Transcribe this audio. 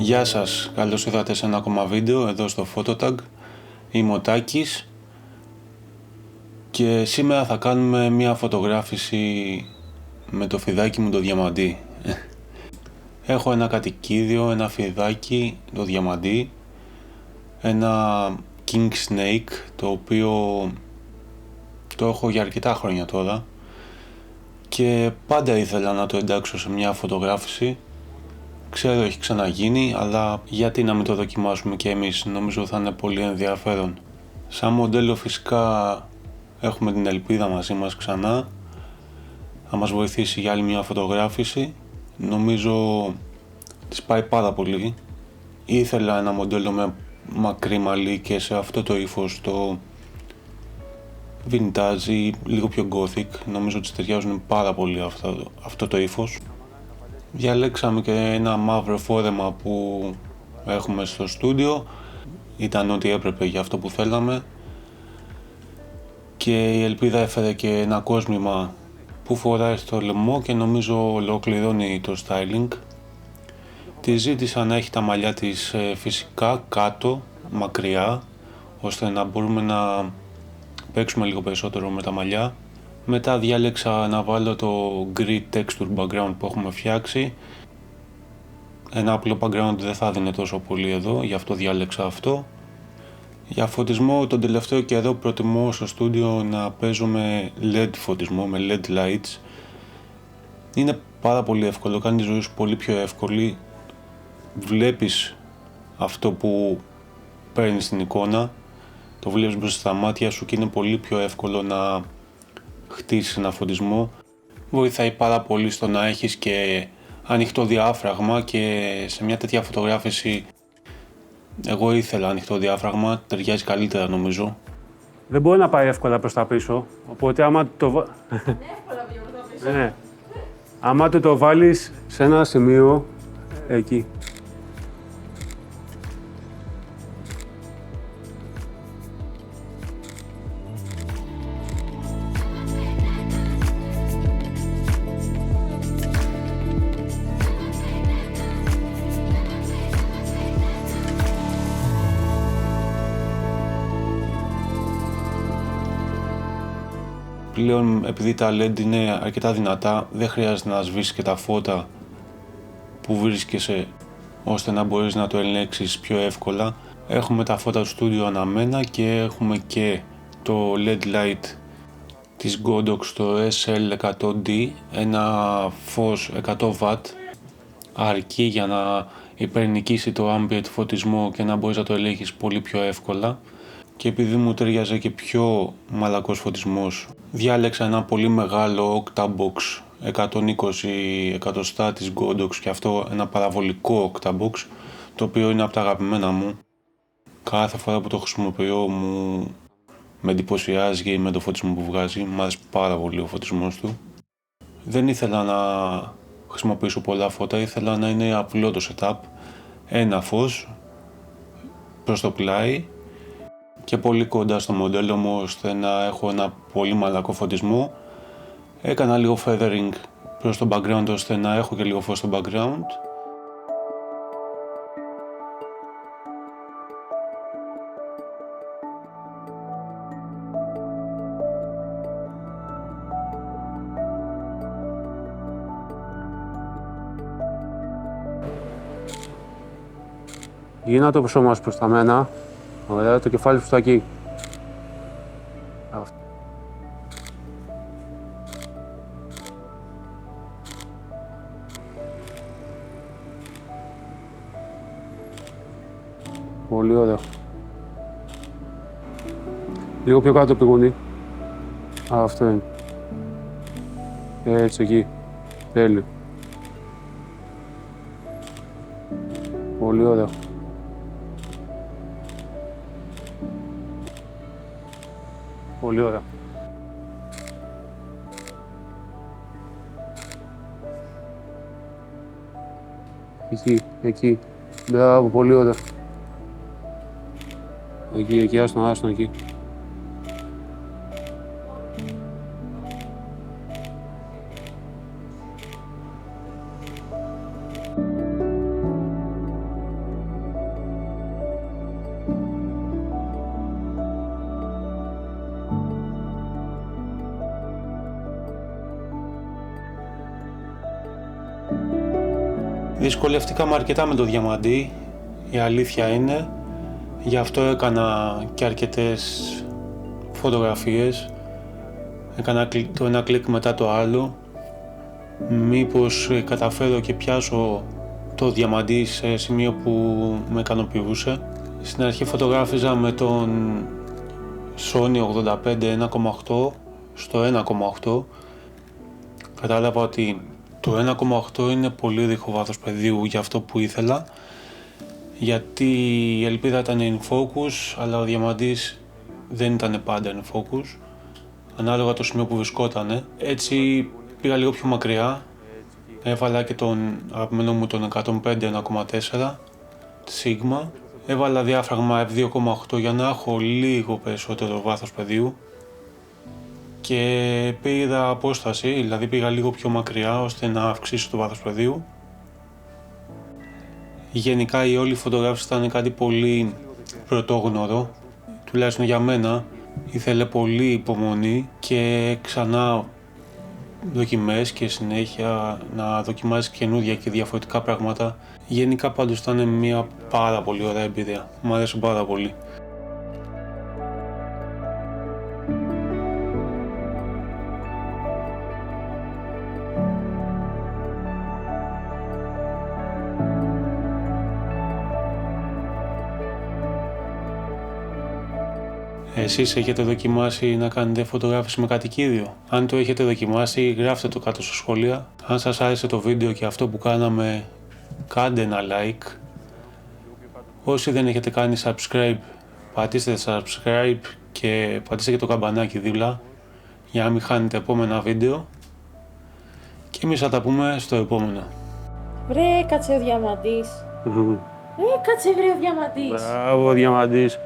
Γεια σας, καλώς ήρθατε σε ένα ακόμα βίντεο εδώ στο Phototag. Είμαι ο Τάκης και σήμερα θα κάνουμε μια φωτογράφηση με το φιδάκι μου το διαμαντί. Έχω ένα κατοικίδιο, ένα φιδάκι, το διαμαντί, ένα king snake, το οποίο το έχω για αρκετά χρόνια τώρα και πάντα ήθελα να το εντάξω σε μια φωτογράφηση. Ξέρω έχει ξαναγίνει, αλλά γιατί να μην το δοκιμάσουμε και εμείς, νομίζω θα είναι πολύ ενδιαφέρον. Σαν μοντέλο φυσικά έχουμε την Ελπίδα μαζί μας ξανά, θα μας βοηθήσει για άλλη μια φωτογράφηση, νομίζω της πάει πάρα πολύ. Ήθελα ένα μοντέλο με μακρύ μαλλί και σε αυτό το ύφος, το vintage ή λίγο πιο gothic, νομίζω ότι ταιριάζουν πάρα πολύ αυτό το ύφος. Διαλέξαμε και ένα μαύρο φόρεμα που έχουμε στο στούντιο, ήταν ό,τι έπρεπε για αυτό που θέλαμε και η Ελπίδα έφερε και ένα κόσμημα που φοράει στο λαιμό και νομίζω ολοκληρώνει το styling. Τη ζήτησα να έχει τα μαλλιά της φυσικά κάτω, μακριά, ώστε να μπορούμε να παίξουμε λίγο περισσότερο με τα μαλλιά. Μετά διάλεξα να βάλω το grid texture background που έχουμε φτιάξει. Ένα απλό background δεν θα δίνει τόσο πολύ εδώ, γι' αυτό διάλεξα αυτό. Για φωτισμό τον τελευταίο καιρό προτιμώ στο στούντιο να παίζω με LED φωτισμό, με LED lights. Είναι πάρα πολύ εύκολο, κάνει τη ζωή σου πολύ πιο εύκολη. Βλέπεις αυτό που παίρνεις στην εικόνα, το βλέπεις μπροστά στα μάτια σου και είναι πολύ πιο εύκολο να χτίσεις ένα φωτισμό. Βοηθάει πάρα πολύ στο να έχεις και ανοιχτό διάφραγμα και σε μια τέτοια φωτογράφηση εγώ ήθελα ανοιχτό διάφραγμα, ταιριάζει καλύτερα νομίζω. Δεν μπορεί να πάει εύκολα προς τα πίσω, οπότε άμα το ναι. Άμα το βάλεις σε ένα σημείο εκεί. Πλέον επειδή τα LED είναι αρκετά δυνατά, δεν χρειάζεται να σβήσεις και τα φώτα που βρίσκεσαι ώστε να μπορείς να το ελέγξεις πιο εύκολα. Έχουμε τα φώτα του στούντιο αναμένα και έχουμε και το LED light της Godox, το SL100D, ένα φως 100W, αρκεί για να υπερνικήσει το ambient φωτισμό και να μπορείς να το ελέγχεις πολύ πιο εύκολα. Και επειδή μου ταιριάζε και πιο μαλακός φωτισμός, διάλεξα ένα πολύ μεγάλο Octabox 120 εκατοστά της Godox και αυτό ένα παραβολικό Octabox, το οποίο είναι από τα αγαπημένα μου. Κάθε φορά που το χρησιμοποιώ με εντυπωσιάζει με το φωτισμό που βγάζει, μου αρέσει πάρα πολύ ο φωτισμός του. Δεν ήθελα να χρησιμοποιήσω πολλά φώτα, ήθελα να είναι απλό το setup, ένα φως προς το πλάι και πολύ κοντά στο μοντέλο μου ώστε να έχω ένα πολύ μαλακό φωτισμό. Έκανα λίγο feathering προς το background ώστε να έχω και λίγο φως στο background. Γίνα το σώμα σου προς τα μένα. Ωραία, το κεφάλι σου στο εκεί. Πολύ ωραία. Λίγο πιο κάτω το πηγούνι. Αυτό είναι. Έτσι εκεί. Τέλειο. Πολύ ωραία. Πολύ ωραία. Εκεί. Μπράβο, πολύ ωραία. Εκεί, άστον, εκεί. Δυσκολευτήκαμε αρκετά με το διαμαντί, η αλήθεια είναι. Γι' αυτό έκανα και αρκετές φωτογραφίες. Έκανα το ένα κλικ μετά το άλλο. Μήπως καταφέρω και πιάσω το διαμαντί σε σημείο που με ικανοποιούσε. Στην αρχή φωτογράφιζα με τον Sony 85 1.8 στο 1.8. Κατάλαβα ότι το 1.8 είναι πολύ ρηχό βάθος πεδίου για αυτό που ήθελα, γιατί η ελπίδα ήταν in focus, αλλά ο διαμαντής δεν ήταν πάντα in focus, ανάλογα το σημείο που βρισκότανε. Έτσι πήγα λίγο πιο μακριά, έβαλα και τον αγαπημένο μου τον 105 1.4 Sigma, έβαλα διάφραγμα f2.8 για να έχω λίγο περισσότερο βάθος πεδίου και πήρα απόσταση, δηλαδή πήγα λίγο πιο μακριά ώστε να αυξήσω το βάθος πεδίου. Γενικά η όλη φωτογράφηση ήταν κάτι πολύ πρωτόγνωρο, τουλάχιστον για μένα. Ήθελε πολύ υπομονή και ξανά δοκιμές και συνέχεια να δοκιμάσεις καινούργια και διαφορετικά πράγματα. Γενικά πάντως ήταν μια πάρα πολύ ωραία εμπειρία, μου άρεσε πάρα πολύ. Εσείς έχετε δοκιμάσει να κάνετε φωτογράφηση με κατοικίδιο? Αν το έχετε δοκιμάσει, γράφτε το κάτω στα σχόλια. Αν σας άρεσε το βίντεο και αυτό που κάναμε, κάντε ένα like. Όσοι δεν έχετε κάνει subscribe, πατήστε subscribe και πατήστε και το καμπανάκι δίπλα για να μην χάνετε επόμενα βίντεο. Και εμείς θα τα πούμε στο επόμενο. Βρε, κάτσε ο διαμαντής. Κάτσε βρε ο διαμαντής. Μπράβο, διαμαντής.